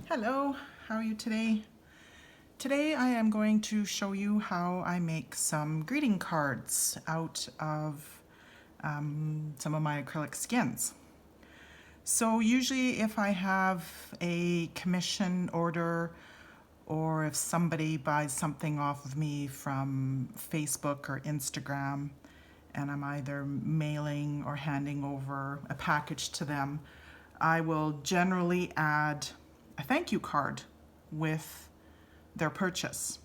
Hello, how are you today? Today I am going to show you how I make some greeting cards out of some of my acrylic skins. So usually if I have a commission order or if somebody buys something off of me from Facebook or Instagram and I'm either mailing or handing over a package to them, I will generally add a thank you card with their purchase.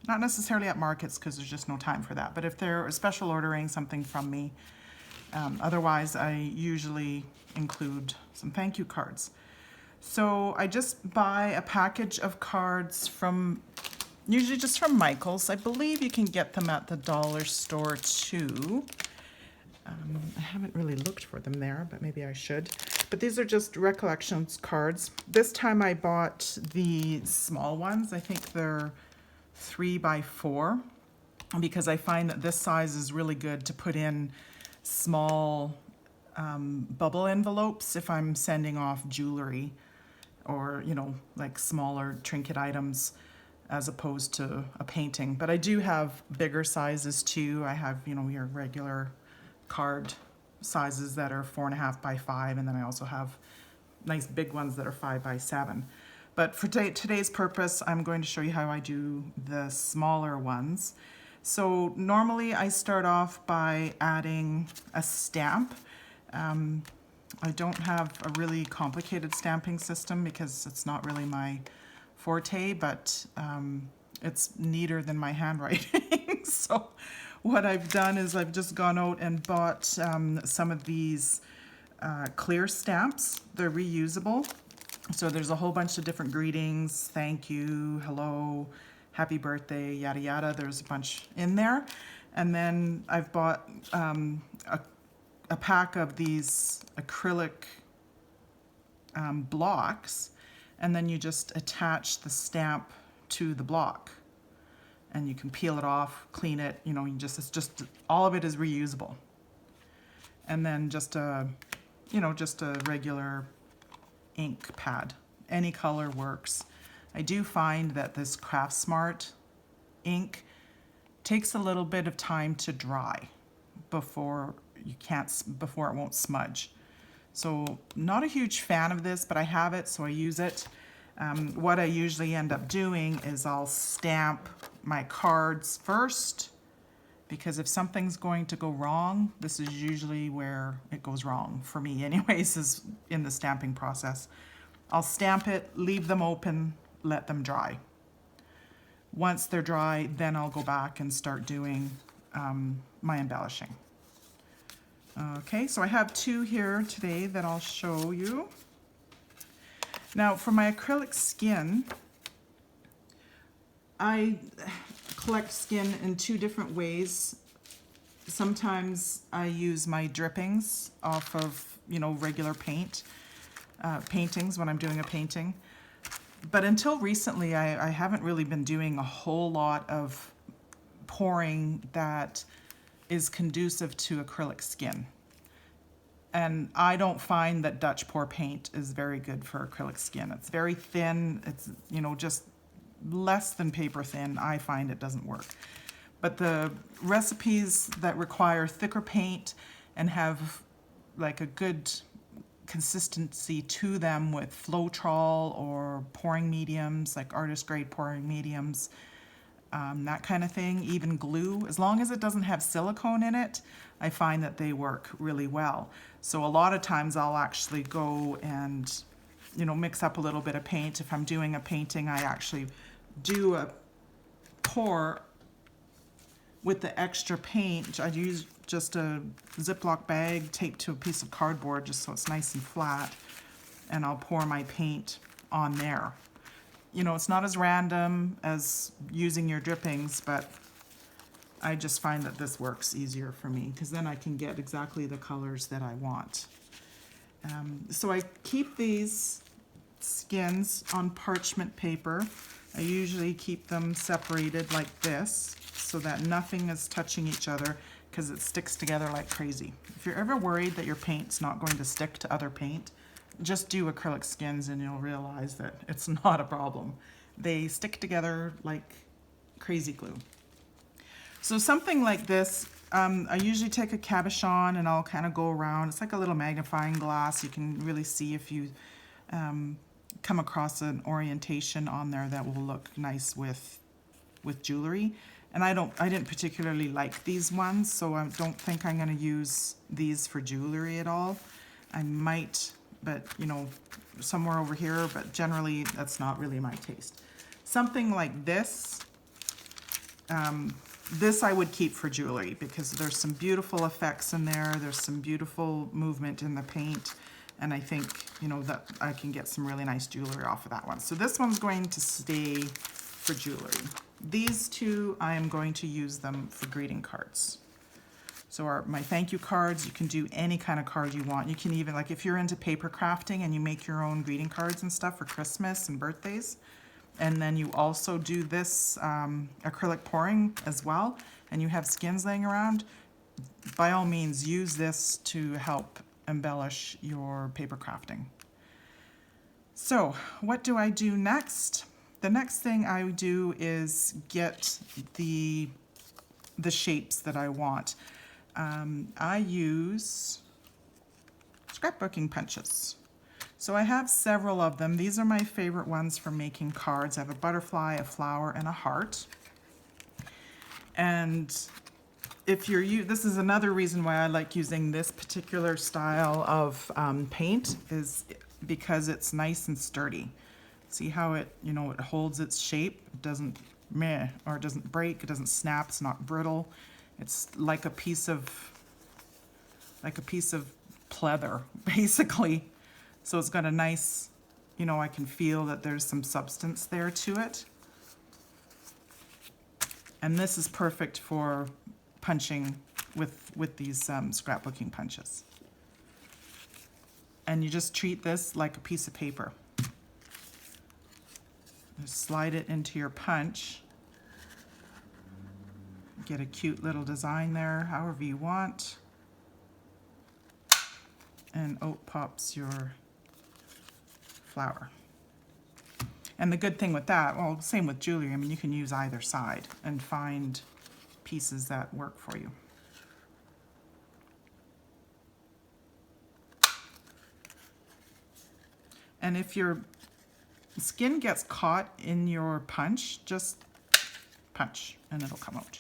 Not necessarily at markets because there's just no time for that, but if they're special ordering something from me, otherwise I usually include some thank you cards. So I just buy a package of cards from, usually just from Michael's. I believe you can get them at the dollar store too. I haven't really looked for them there, but maybe I should. But these are just recollections cards. This time I bought the small ones. I think they're 3x4 because I find that this size is really good to put in small bubble envelopes if I'm sending off jewelry or, you know, like smaller trinket items as opposed to a painting. But I do have bigger sizes too. I have, you know, your regular card sizes that are 4.5x5, and then I also have nice big ones that are 5x7. But for today's purpose, I'm going to show you how I do the smaller ones. So normally I start off by adding a stamp. I don't have a really complicated stamping system because it's not really my forte, but it's neater than my handwriting. So what I've done is I've just gone out and bought some of these clear stamps. They're reusable. So there's a whole bunch of different greetings, thank you, hello, happy birthday, yada yada. There's a bunch in there. And then I've bought a pack of these acrylic blocks, and then you just attach the stamp to the block. And you can peel it off, clean it, you know, it's just, all of it is reusable. And then just a regular ink pad. Any color works. I do find that this Craft Smart ink takes a little bit of time to dry before it won't smudge. So not a huge fan of this, but I have it, so I use it. What I usually end up doing is I'll stamp my cards first, because if something's going to go wrong, this is usually where it goes wrong for me anyways, is in the stamping process. I'll stamp it, leave them open, let them dry. Once they're dry, then I'll go back and start doing my embellishing. Okay, so I have two here today that I'll show you. Now for my acrylic skin, I collect skin in two different ways. Sometimes I use my drippings off of, you know, regular paintings when I'm doing a painting. But until recently, I haven't really been doing a whole lot of pouring that is conducive to acrylic skin. And I don't find that Dutch pour paint is very good for acrylic skin. It's very thin. It's, you know, just less than paper thin. I find it doesn't work. But the recipes that require thicker paint and have like a good consistency to them with Floetrol or pouring mediums, like artist grade pouring mediums, that kind of thing, even glue, as long as it doesn't have silicone in it, I find that they work really well. So a lot of times I'll actually go and, you know, mix up a little bit of paint. If I'm doing a painting, I actually do a pour with the extra paint. I use just a Ziploc bag taped to a piece of cardboard just so it's nice and flat, and I'll pour my paint on there. You know, it's not as random as using your drippings, but I just find that this works easier for me because then I can get exactly the colors that I want. So I keep these skins on parchment paper. I usually keep them separated like this so that nothing is touching each other because it sticks together like crazy. If you're ever worried that your paint's not going to stick to other paint, just do acrylic skins and you'll realize that it's not a problem. They stick together like crazy glue. So something like this, I usually take a cabochon and I'll kind of go around. It's like a little magnifying glass. You can really see if you come across an orientation on there that will look nice with jewelry. And I didn't particularly like these ones, so I don't think I'm going to use these for jewelry at all. I might, but you know, somewhere over here, but generally that's not really my taste. Something like this, this I would keep for jewelry because there's some beautiful effects in there. There's some beautiful movement in the paint. And I think, you know, that I can get some really nice jewelry off of that one. So this one's going to stay for jewelry. These two, I am going to use them for greeting cards. So my thank you cards, you can do any kind of card you want. You can even, like if you're into paper crafting and you make your own greeting cards and stuff for Christmas and birthdays, and then you also do this acrylic pouring as well, and you have skins laying around, by all means use this to help embellish your paper crafting. So what do I do next? The next thing I do is get the shapes that I want. I use scrapbooking punches. So I have several of them. These are my favorite ones for making cards. I have a butterfly, a flower, and a heart. And if you're this is another reason why I like using this particular style of paint, is because it's nice and sturdy. See how it, you know, it holds its shape. It doesn't meh, or it doesn't break, it doesn't snap, it's not brittle. It's like a piece of pleather, basically. So it's got a nice, you know, I can feel that there's some substance there to it. And this is perfect for punching with these scrapbooking punches. And you just treat this like a piece of paper. Just slide it into your punch. Get a cute little design there, however you want. And out pops your flower. And the good thing with that, well, same with jewelry, I mean, you can use either side and find pieces that work for you. And if your skin gets caught in your punch, just punch and it'll come out.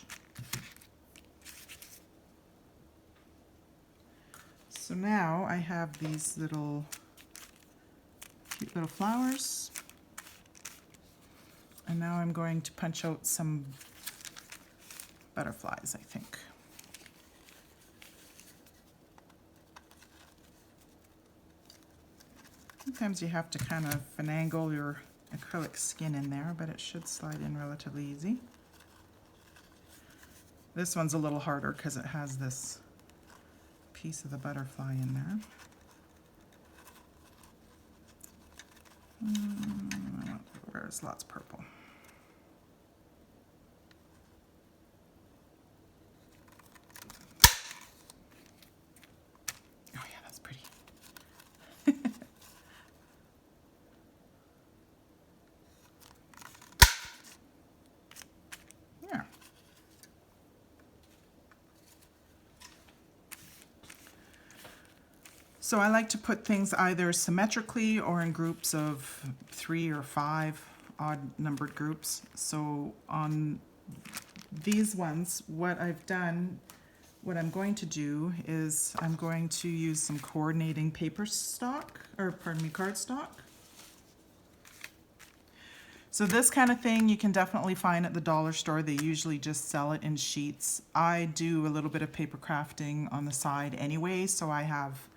So now I have these little cute little flowers. And now I'm going to punch out some butterflies, I think. Sometimes you have to kind of finagle your acrylic skin in there, but it should slide in relatively easy. This one's a little harder because it has this piece of the butterfly in there. Where's lots of purple? Oh yeah, that's pretty. Yeah. So I like to put things either symmetrically or in groups of 3 or 5 odd numbered groups. So on these ones, what I'm going to do is I'm going to use some coordinating paper stock, or pardon me, cardstock. So this kind of thing you can definitely find at the dollar store. They usually just sell it in sheets. I do a little bit of paper crafting on the side anyway, so I have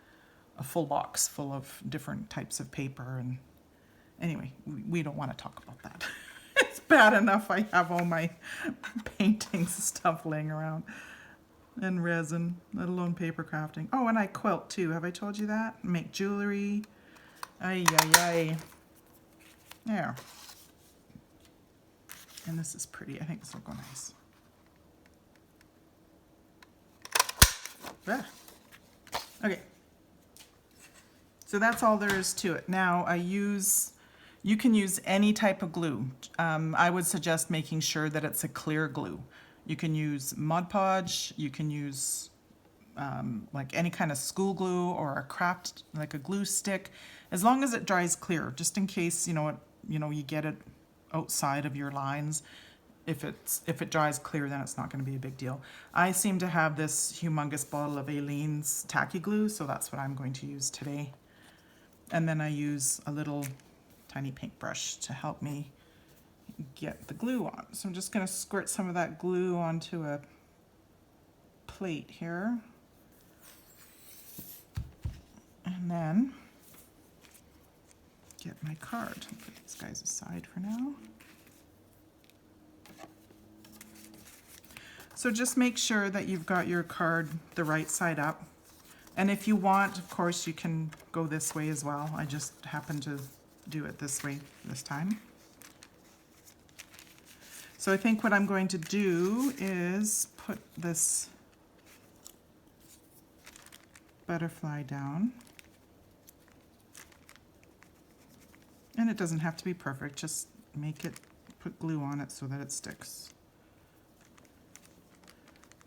a full box full of different types of paper. And anyway, we don't want to talk about that. It's bad enough I have all my painting stuff laying around and resin, let alone paper crafting. Oh, and I quilt too. Have I told you that? Make jewelry. Ay, ay, ay. There. And this is pretty. I think this will go nice. Ah. Okay. So that's all there is to it. Now you can use any type of glue. I would suggest making sure that it's a clear glue. You can use Mod Podge, you can use like any kind of school glue or a craft, like a glue stick, as long as it dries clear, just in case, you get it outside of your lines. If it dries clear, then it's not going to be a big deal. I seem to have this humongous bottle of Aleene's tacky glue, so that's what I'm going to use today. And then I use a little tiny paintbrush to help me get the glue on. So I'm just going to squirt some of that glue onto a plate here. And then get my card. I'll put these guys aside for now. So just make sure that you've got your card the right side up. And if you want, of course, you can go this way as well. I just happen to do it this way this time. So I think what I'm going to do is put this butterfly down. And it doesn't have to be perfect, just put glue on it so that it sticks.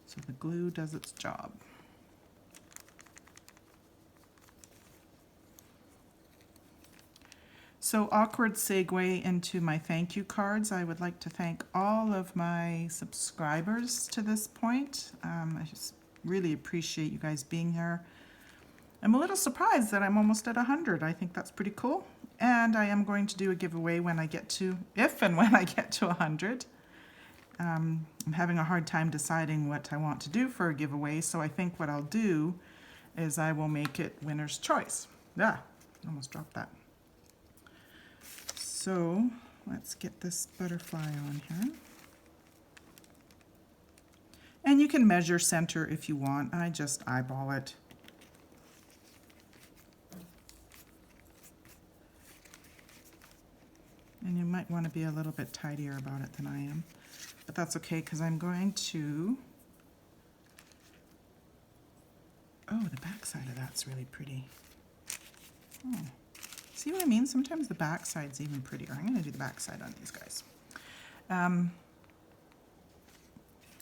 So the glue does its job. So awkward segue into my thank you cards. I would like to thank all of my subscribers to this point. I just really appreciate you guys being here. I'm a little surprised that I'm almost at 100. I think that's pretty cool. And I am going to do a giveaway when I get to, if and when I get to 100. I'm having a hard time deciding what I want to do for a giveaway, so I think what I'll do is I will make it winner's choice. Yeah, almost dropped that. So let's get this butterfly on here. And you can measure center if you want. I just eyeball it. And you might want to be a little bit tidier about it than I am. But that's okay, because I'm going to... Oh, the back side of that's really pretty. Oh. See what I mean? Sometimes the back side's even prettier. I'm going to do the back side on these guys. I'm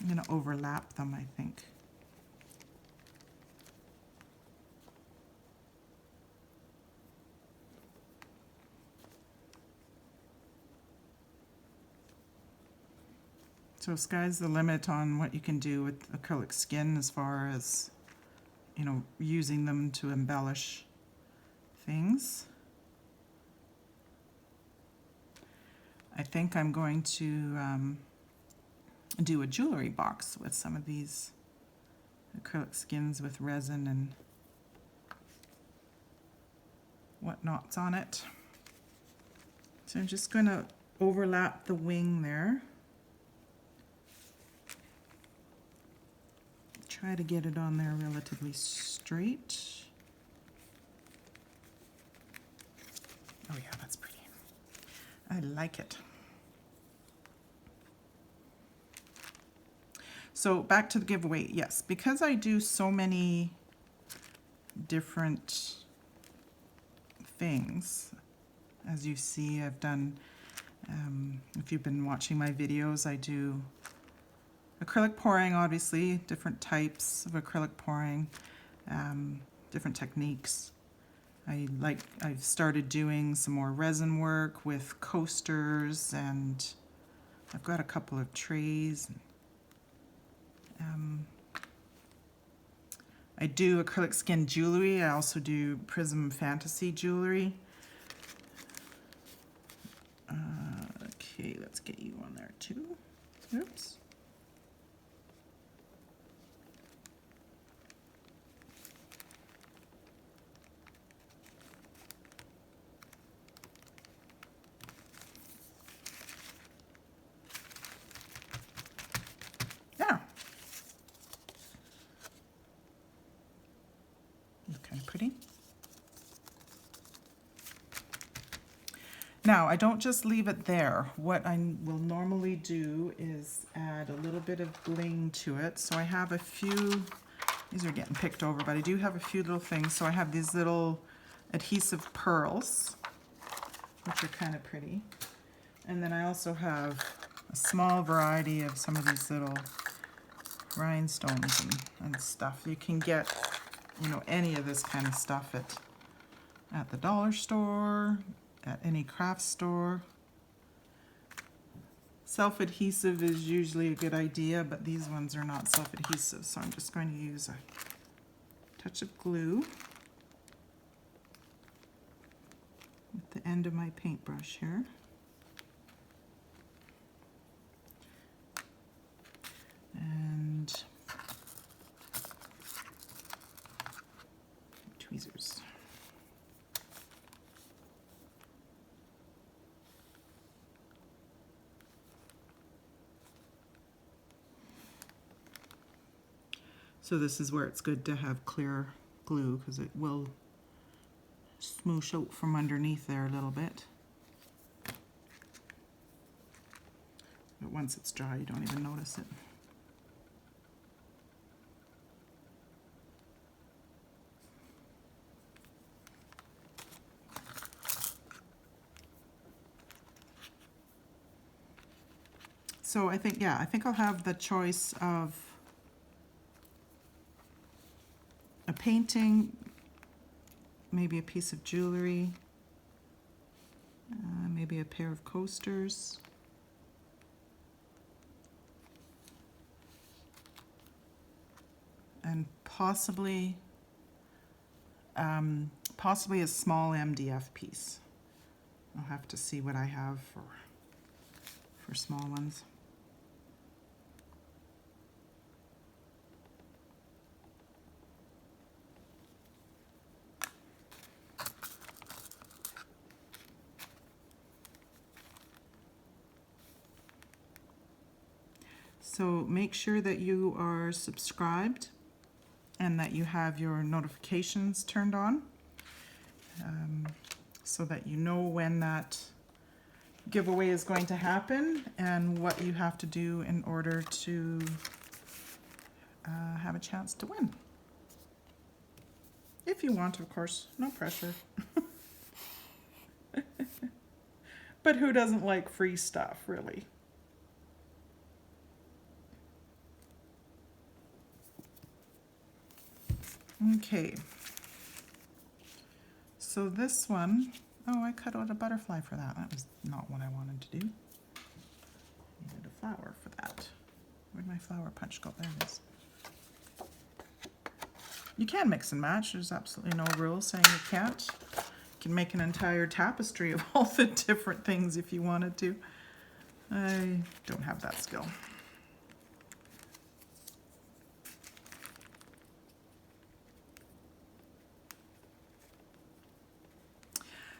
going to overlap them, I think. So sky's the limit on what you can do with acrylic skin as far as, using them to embellish things. I think I'm going to do a jewelry box with some of these acrylic skins with resin and whatnots on it. So I'm just going to overlap the wing there. Try to get it on there relatively straight. Oh yeah, that's pretty. I like it. So back to the giveaway. Yes, because I do so many different things, as you see, I've done, if you've been watching my videos, I do acrylic pouring, obviously, different types of acrylic pouring, different techniques. I've started doing some more resin work with coasters, and I've got a couple of trays. I do acrylic skin jewelry. I also do Prism Fantasy jewelry. Okay, let's get you on there too. Oops. Yeah. Looks kind of pretty. Now, I don't just leave it there. What I will normally do is add a little bit of bling to it. So I have a few, these are getting picked over, but I do have a few little things. So I have these little adhesive pearls, which are kind of pretty. And then I also have a small variety of some of these little rhinestones and stuff. You can get, you know, any of this kind of stuff at the dollar store, at any craft store. Self-adhesive is usually a good idea, but these ones are not self-adhesive, so I'm just going to use a touch of glue with the end of my paintbrush here. And tweezers. So this is where it's good to have clear glue because it will smoosh out from underneath there a little bit. But once it's dry, you don't even notice it. So I think I'll have the choice of a painting, maybe a piece of jewelry, maybe a pair of coasters, and possibly a small MDF piece. I'll have to see what I have for small ones. So make sure that you are subscribed and that you have your notifications turned on so that you know when that giveaway is going to happen and what you have to do in order to have a chance to win. If you want, of course, no pressure. But who doesn't like free stuff, really? Okay, so this one, oh, I cut out a butterfly for that. That was not what I wanted to do. I needed a flower for that. Where'd my flower punch go? There it is. You can mix and match. There's absolutely no rule saying you can't. You can make an entire tapestry of all the different things if you wanted to. I don't have that skill.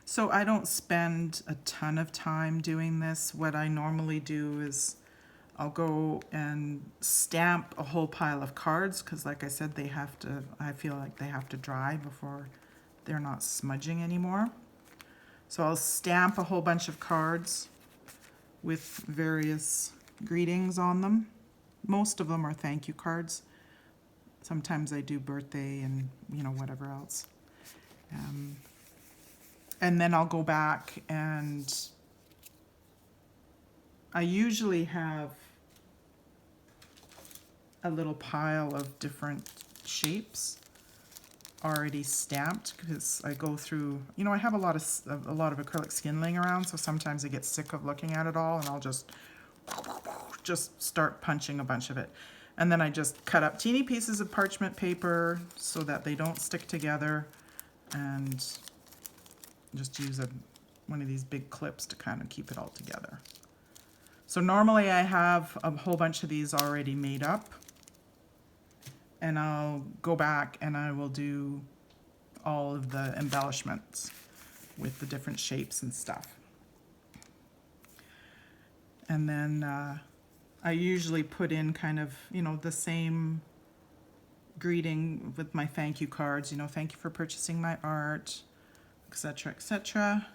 So I don't spend a ton of time doing this. What I normally do is I'll go and stamp a whole pile of cards because, like I said, I feel like they have to dry before they're not smudging anymore. So I'll stamp a whole bunch of cards with various greetings on them. Most of them are thank you cards. Sometimes I do birthday and, you know, whatever else. And then I'll go back and I usually have a little pile of different shapes already stamped because I go through, you know, I have a lot of acrylic skin laying around, so sometimes I get sick of looking at it all and I'll just start punching a bunch of it. And then I just cut up teeny pieces of parchment paper so that they don't stick together and just use one of these big clips to kind of keep it all together. So normally I have a whole bunch of these already made up, and I'll go back and I will do all of the embellishments with the different shapes and stuff. And then I usually put in kind of, you know, the same greeting with my thank you cards, you know, thank you for purchasing my art, etc., etc.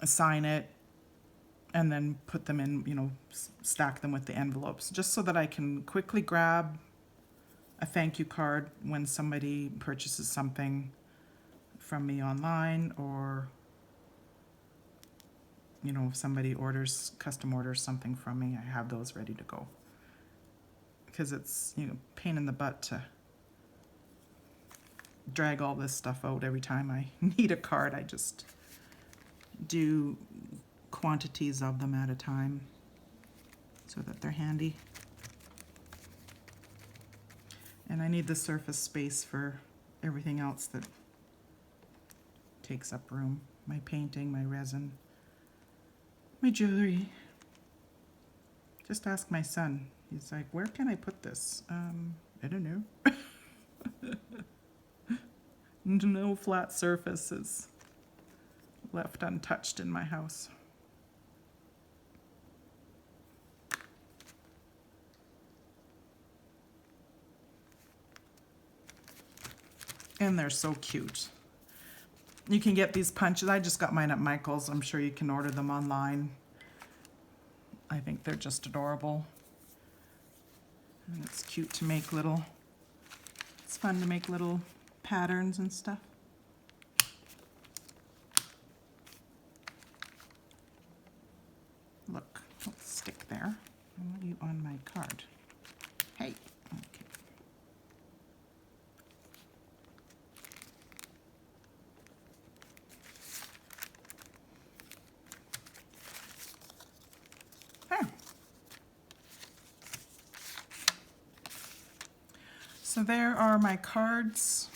Assign it and then put them in, you know, stack them with the envelopes just so that I can quickly grab a thank you card when somebody purchases something from me online, or you know, if somebody custom orders something from me, I have those ready to go. Because it's, you know, pain in the butt to drag all this stuff out every time I need a card. I just do quantities of them at a time so that they're handy. And I need the surface space for everything else that takes up room. My painting, my resin, my jewelry. Just ask my son. He's like, where can I put this? I don't know. No flat surfaces left untouched in my house. And they're so cute. You can get these punches. I just got mine at Michael's. I'm sure you can order them online. I think they're just adorable. And it's cute to make little, it's fun to make little patterns and stuff. Look, let's stick there. I want you on my card. Hey, okay. There. So there are my cards.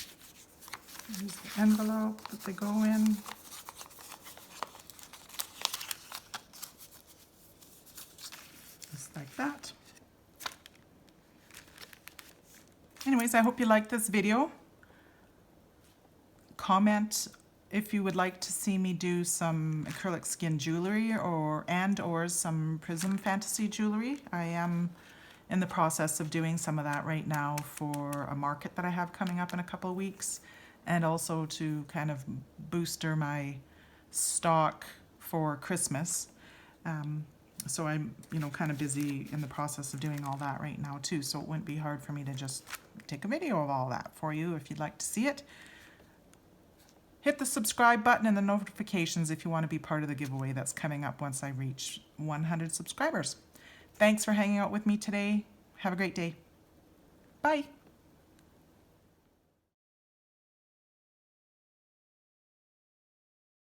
Here's the envelope that they go in. Just like that. Anyways, I hope you liked this video. Comment if you would like to see me do some acrylic skin jewelry or some Prism Fantasy jewelry. I am in the process of doing some of that right now for a market that I have coming up in a couple of weeks, and also to kind of booster my stock for Christmas. So I'm, you know, kind of busy in the process of doing all that right now too, so it wouldn't be hard for me to just take a video of all that for you if you'd like to see it. Hit the subscribe button and the notifications if you want to be part of the giveaway that's coming up once I reach 100 subscribers. Thanks for hanging out with me today. Have a great day. Bye.